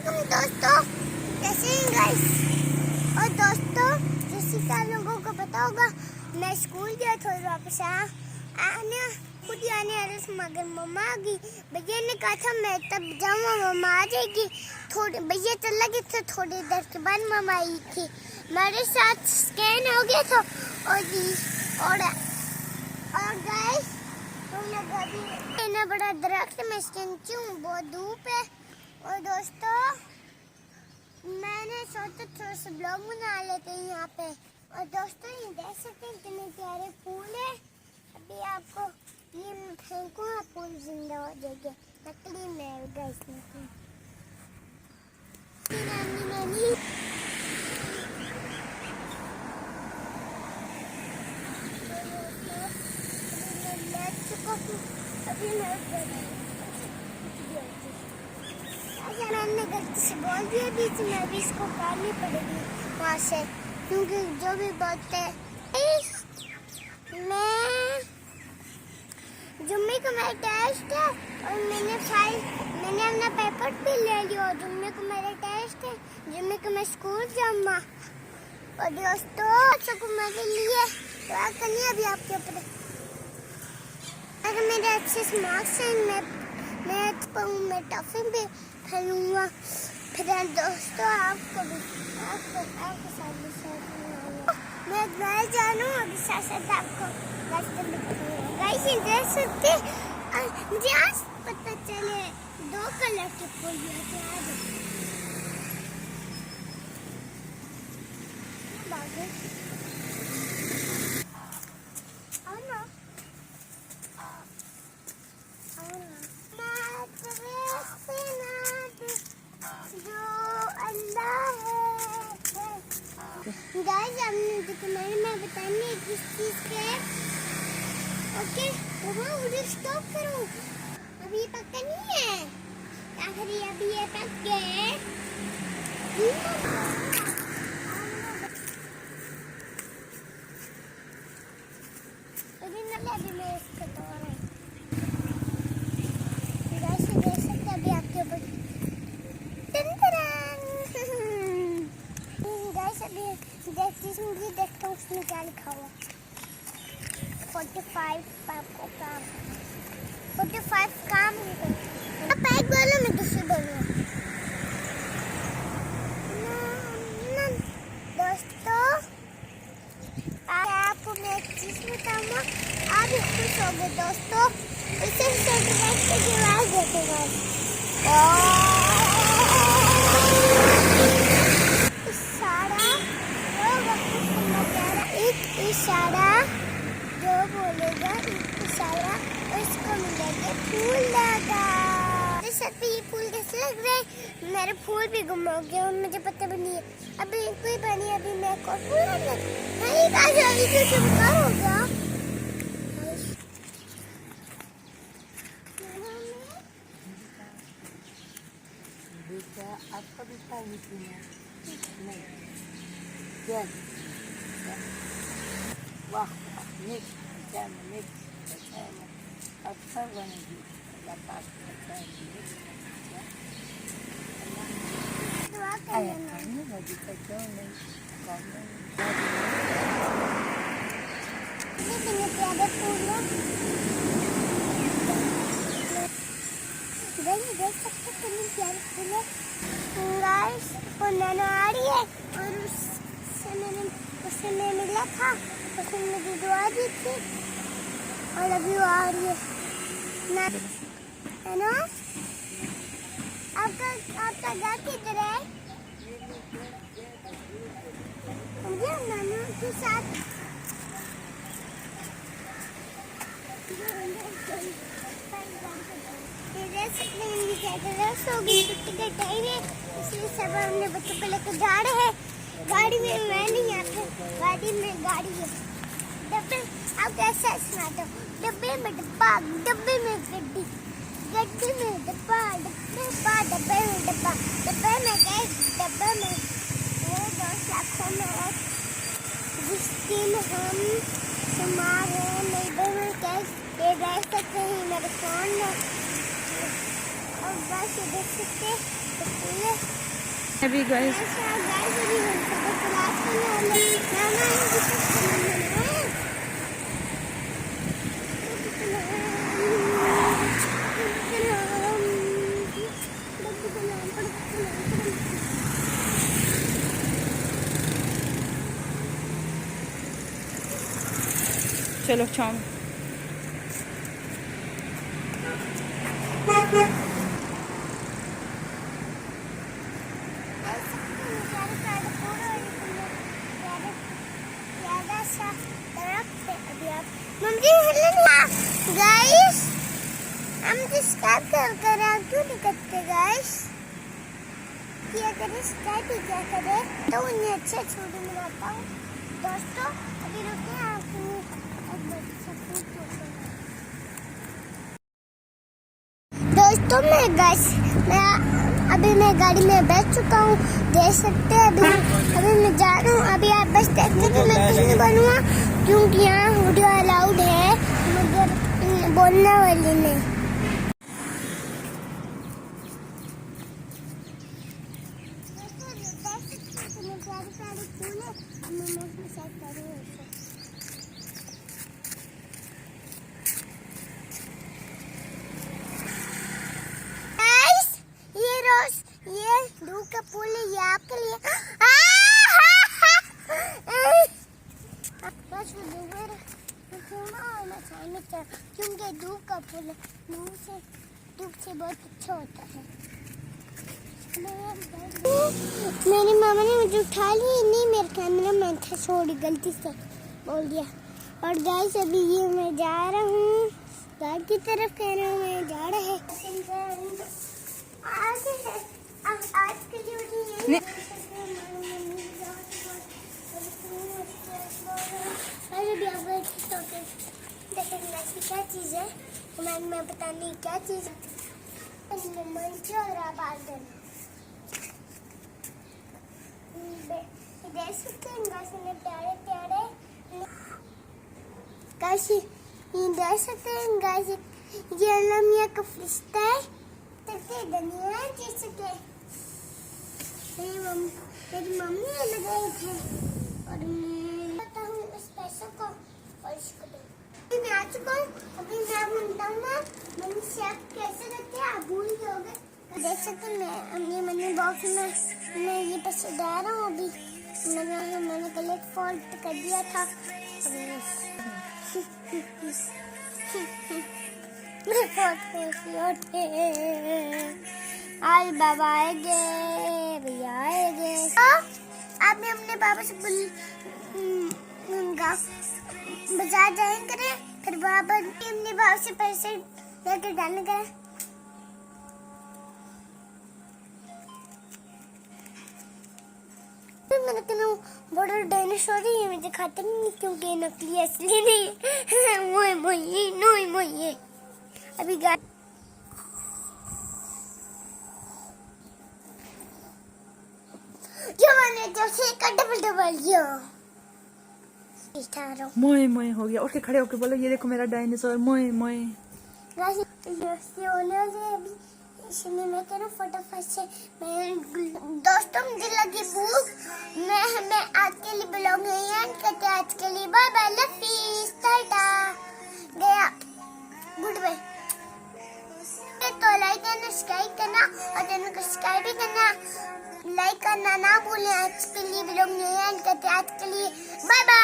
वालेकुम दोस्तों, कैसे हैं गाइस। और दोस्तों, जैसे कि आप लोगों को पता होगा, मैं स्कूल गया था और वापस आने खुद ही आने वाले थे, मगर मम्मा आ गई। भैया ने कहा था मैं तब जाऊँगा, मम्मा आ जाएगी। थोड़ी भैया चला गया था, थोड़ी देर के बाद मम्मा आई थी। मेरे साथ स्कैन हो गया था और गाइस इतना बड़ा दरख्त मैं इसके नीचे हूँ, बहुत धूप है। और दोस्तों, मैंने सोचा थोड़ा सा ब्लॉग बना लेते हैं यहाँ पे। और दोस्तों, ये देख सकते हैं कितने प्यारे फूल है। अभी आपको ये फेंकूंगा, फूल जिंदा हो जाएंगे। नकली में गाइस, नकली नानी अभी मैंने गलती से बोल दिया बीच में, अभी इसको काटनी पड़ेगी वहाँ से, क्योंकि जो भी बोलते हैं। मैं जुम्मे को मेरा टेस्ट है और मैंने अपना पेपर भी ले लिया। और जुम्मे को मेरा टेस्ट है, जुम्मे को मैं स्कूल जाऊँगा। और दोस्तों, सबको मेरे लिए दुआ करनी है। अभी आपके ऊपर अगर मेरे अच्छे से मार्क्स हैं, मैं टॉफी भी खेलूँगा। फिर दोस्तों, आपको साथ भी मैं घर जानू, अभी साथ साथ आपको रास्ते में देख सकते। मुझे आज पता चले 2 कलर के फूल गाइस, मैं बताने किस चीज के। ओके, मुझे स्टॉप करो, अभी पक्का नहीं है। आखिरी अभी ये पक गए। अभी मैं इसको तोड़ रही हूँ। गाइस, देख सकते हैं अभी आपके ऊपर मुझे देखता हूँ उसमें क्या लिखा हुआ। 45 आपको काम 45 काम आप एक बोलो, मैं दूसरी बोलूँ। दोस्तों, आपको मैं एक चीज़ बताऊँगा, आप भी खुश हो गए। दोस्तों, इसे इशारा जो बोलेगा इशारा, उसको मिलेगा फूल लगा। जैसे ये फूल कैसे लग रहे हैं, मेरे फूल भी गुम हो गए और मुझे पता भी नहीं है। अभी कोई बनी, अभी मैं को फूल लगा नहीं हो गया। आपका भी पानी पीना नहीं क्या? वाह, मिक्स अच्छा बनेगी। देख सकते कितनी प्यारी फूल है गाइस। वो नैनो आ रही है और उससे मैं मिला था, उसने मुझे दुआ दी थी और अभी वो आ रही है ना। आपका घर किधर है? मुझे नानू के साथ इसलिए सब हमने बच्चों को लेकर जा रहे हैं। गाड़ी में मैं नहीं आता, गाड़ी में गाड़ी है। डब्बे आप कैसे सुनाते हो? डब्बे में डब्बा, डब्बे में गड्डी, गड्डी में डब्बा, डब्बे में डब्बा, डब्बे में गैस, डब्बे में मेरे 2 लाखों में जिस दिन हम हमारे नेबर में गैस ये रह सकते हैं मेरे फोन में। और बस देख सकते अभी गाइस चलो शाम गाइस हम सब्सक्राइब कर क्यों नहीं करते गाइस किया करें सब्सक्राइब ही क्या करें तो उन्हें अच्छे छोटे मिलाता हूँ दोस्तों अभी रुके आपको दोस्तों मैं अभी मैं गाड़ी में बैठ चुका हूँ देख सकते हैं अभी मैं जा रहा हूँ अभी आप बस देखते कि मैं कुछ नहीं बनूंगा क्योंकि यहाँ वीडियो अलाउड है मगर बोलने वाली नहीं ये धूप का फूल है ये आपके लिए क्योंकि धूप का फूल धूप से बहुत अच्छा होता है मेरी मामा ने मुझे उठा ली नहीं मेरे कैमरा मैन था सॉरी गलती से बोल दिया और गाइस अभी ये मैं जा रहा हूँ घर की तरफ कहना मैं जा रहा है आज के लिए क्या चीज है मैं बताने क्या चीज है मंच और आवाज देख सकते हैं प्यारे प्यारे काशी ये देख सकते हैं गाइस ये अलमिया का फरिश्ता है तकते दुनिया जैसे के मेरी मम्मी ने लगाए थे और मैं बताऊँ इस पैसे को और इसको अभी मैं आ चुका हूँ अभी मैं आपको बताऊँगा मम्मी से आप कैसे करते हैं आप भूल गए देख सकते हैं मैं अपनी मनी बॉक्स में मैं ये पैसे डाल रहा हूँ अभी मैंने कलेक्ट फॉल्ट कर दिया था आज बाबा आएंगे भैया आएंगे आप भी अपने पापा से बाजार जाएंगे फिर बाबा अपने बाप से पैसे लेकर डालने गए मैंने कहना बड़ा डायनासोर ही है मुझे खाता नहीं क्योंकि नकली असली नहीं मोए मोए नोई मोए अभी जो मैंने जो से डबल डबल यो मोए मोए हो गया उठ के खड़े होके बोलो ये देखो मेरा डायनासोर मोए मोए गाइस ये होने वाली है अभी इसलिए मैं कह रहा हूँ फटाफट से मैं दोस्तों मुझे लगी भूख मैं आज के लिए ब्लॉग नहीं एंड करते आज के लिए bye bye love peace tata गया गुड बाय तो लाइक करना सब्सक्राइब करना और चैनल को सब्सक्राइब भी करना लाइक करना ना भूलें आज के लिए ब्लॉग नहीं एंड करते आज के लिए बाय बाय